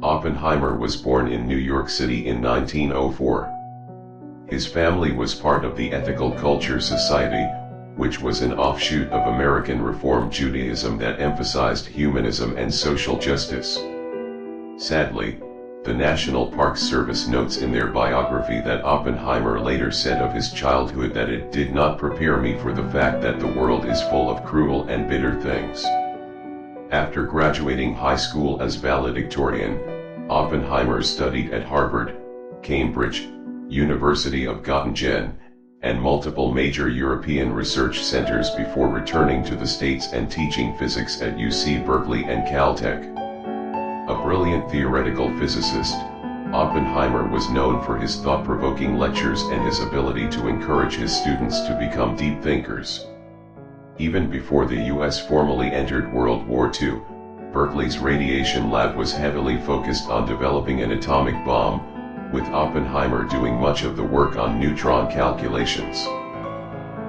Oppenheimer was born in New York City in 1904. His family was part of the Ethical Culture Society, which was an offshoot of American Reform Judaism that emphasized humanism and social justice. Sadly, the National Park Service notes in their biography that Oppenheimer later said of his childhood that it did not prepare me for the fact that the world is full of cruel and bitter things. After graduating high school as valedictorian, Oppenheimer studied at Harvard, Cambridge, University of Göttingen, and multiple major European research centers before returning to the States and teaching physics at UC Berkeley and Caltech. A brilliant theoretical physicist, Oppenheimer was known for his thought-provoking lectures and his ability to encourage his students to become deep thinkers. Even before the US formally entered World War II, Berkeley's radiation lab was heavily focused on developing an atomic bomb, with Oppenheimer doing much of the work on neutron calculations.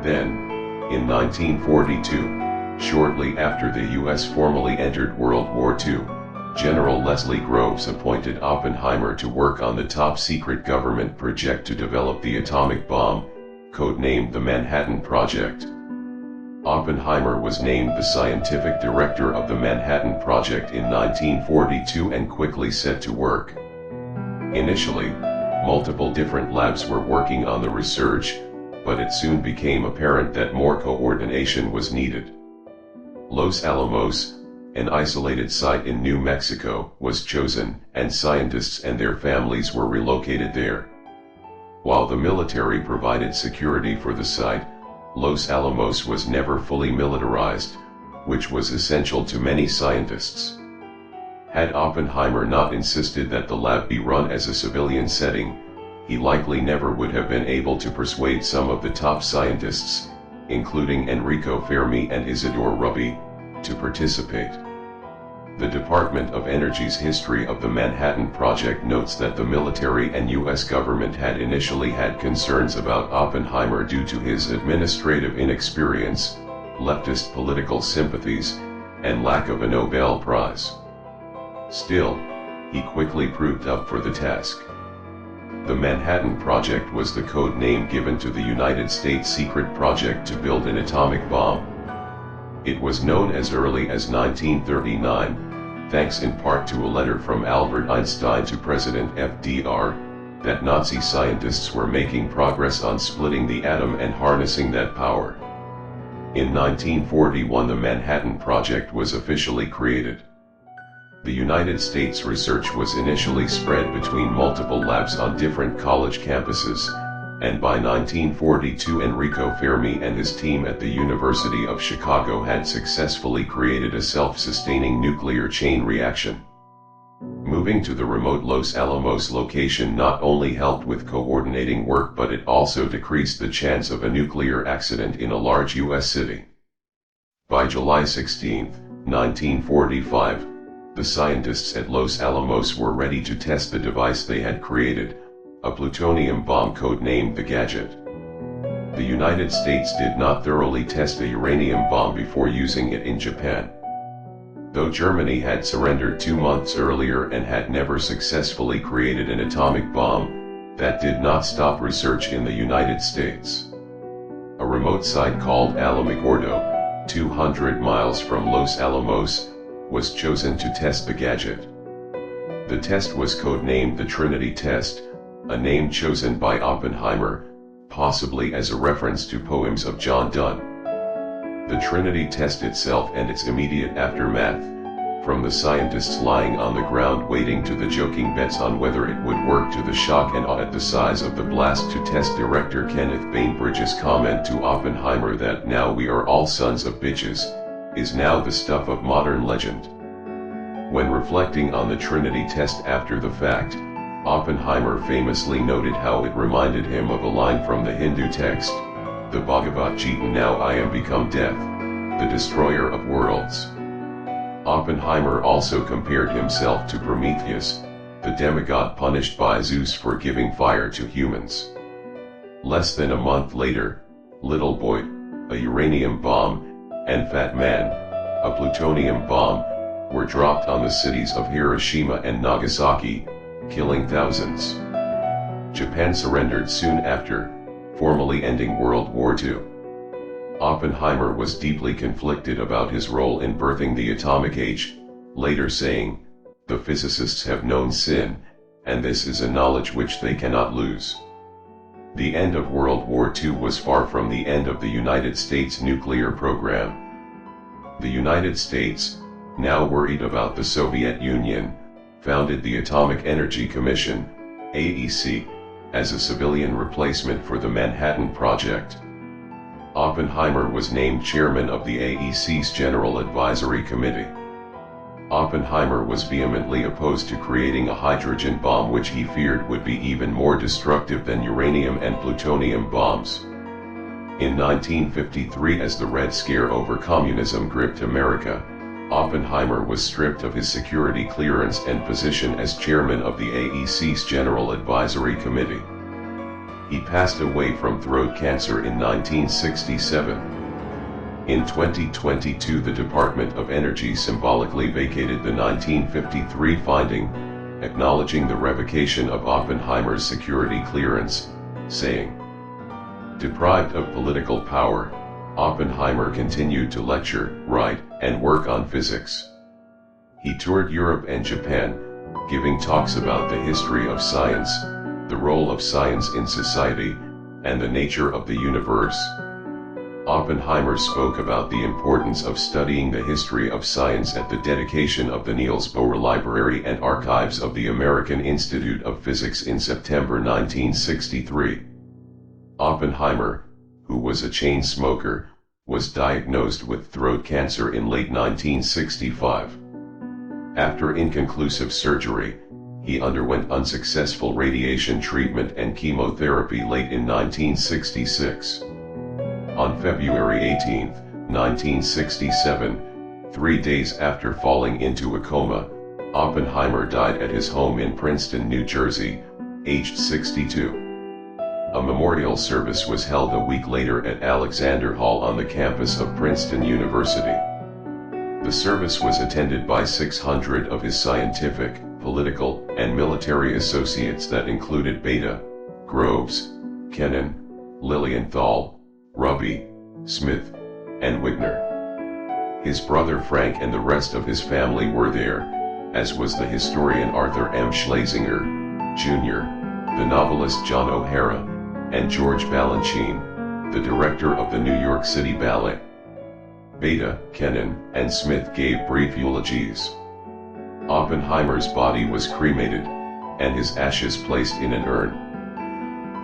Then, in 1942, shortly after the US formally entered World War II, General Leslie Groves appointed Oppenheimer to work on the top-secret government project to develop the atomic bomb, codenamed the Manhattan Project. Oppenheimer was named the scientific director of the Manhattan Project in 1942 and quickly set to work. Initially, multiple different labs were working on the research, but it soon became apparent that more coordination was needed. Los Alamos, an isolated site in New Mexico, was chosen, and scientists and their families were relocated there. While the military provided security for the site, Los Alamos was never fully militarized, which was essential to many scientists. Had Oppenheimer not insisted that the lab be run as a civilian setting, he likely never would have been able to persuade some of the top scientists, including Enrico Fermi and Isidore Ruby, to participate. The Department of Energy's history of the Manhattan Project notes that the military and US government had initially had concerns about Oppenheimer due to his administrative inexperience, leftist political sympathies, and lack of a Nobel Prize. Still, he quickly proved up for the task. The Manhattan Project was the code name given to the United States secret project to build an atomic bomb. It was known as early as 1939, thanks in part to a letter from Albert Einstein to President FDR, that Nazi scientists were making progress on splitting the atom and harnessing that power. In 1941 the Manhattan Project was officially created. The United States research was initially spread between multiple labs on different college campuses, and by 1942 Enrico Fermi and his team at the University of Chicago had successfully created a self-sustaining nuclear chain reaction. Moving to the remote Los Alamos location not only helped with coordinating work, but it also decreased the chance of a nuclear accident in a large US city. By July 16, 1945, the scientists at Los Alamos were ready to test the device they had created, a plutonium bomb codenamed the Gadget. The United States did not thoroughly test a uranium bomb before using it in Japan. Though Germany had surrendered 2 months earlier and had never successfully created an atomic bomb, that did not stop research in the United States. A remote site called Alamogordo, 200 miles from Los Alamos, was chosen to test the Gadget. The test was codenamed the Trinity Test, a name chosen by Oppenheimer, possibly as a reference to poems of John Donne. The Trinity Test itself and its immediate aftermath, from the scientists lying on the ground waiting to the joking bets on whether it would work to the shock and awe at the size of the blast to test director Kenneth Bainbridge's comment to Oppenheimer that "now we are all sons of bitches," is now the stuff of modern legend. When reflecting on the Trinity Test after the fact, Oppenheimer famously noted how it reminded him of a line from the Hindu text, the Bhagavad Gita, "Now I am become death, the destroyer of worlds." Oppenheimer also compared himself to Prometheus, the demigod punished by Zeus for giving fire to humans. Less than a month later, Little Boy, a uranium bomb, and Fat Man, a plutonium bomb, were dropped on the cities of Hiroshima and Nagasaki, killing thousands. Japan surrendered soon after, formally ending World War II. Oppenheimer was deeply conflicted about his role in birthing the atomic age, later saying, "The physicists have known sin, and this is a knowledge which they cannot lose." The end of World War II was far from the end of the United States nuclear program. The United States, now worried about the Soviet Union, founded the Atomic Energy Commission, AEC, as a civilian replacement for the Manhattan Project. Oppenheimer was named chairman of the AEC's General Advisory Committee. Oppenheimer was vehemently opposed to creating a hydrogen bomb, which he feared would be even more destructive than uranium and plutonium bombs. In 1953, as the Red Scare over communism gripped America, Oppenheimer was stripped of his security clearance and position as chairman of the AEC's General Advisory Committee. He passed away from throat cancer in 1967. In 2022, the Department of Energy symbolically vacated the 1953 finding, acknowledging the revocation of Oppenheimer's security clearance, saying, "Deprived of political power, Oppenheimer continued to lecture, write, and work on physics. He toured Europe and Japan, giving talks about the history of science, the role of science in society, and the nature of the universe." Oppenheimer spoke about the importance of studying the history of science at the dedication of the Niels Bohr Library and Archives of the American Institute of Physics in September 1963. Oppenheimer, who was a chain smoker, was diagnosed with throat cancer in late 1965. After inconclusive surgery, he underwent unsuccessful radiation treatment and chemotherapy late in 1966. On February 18, 1967, 3 days after falling into a coma, Oppenheimer died at his home in Princeton, New Jersey, aged 62. A memorial service was held a week later at Alexander Hall on the campus of Princeton University. The service was attended by 600 of his scientific, political, and military associates that included Beta, Groves, Kennan, Lilienthal, Ruby, Smith, and Wigner. His brother Frank and the rest of his family were there, as was the historian Arthur M. Schlesinger, Jr., the novelist John O'Hara, and George Balanchine, the director of the New York City Ballet. Beta, Kennan, and Smith gave brief eulogies. Oppenheimer's body was cremated, and his ashes placed in an urn.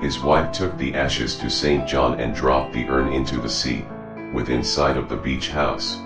His wife took the ashes to St. John and dropped the urn into the sea, within sight of the beach house.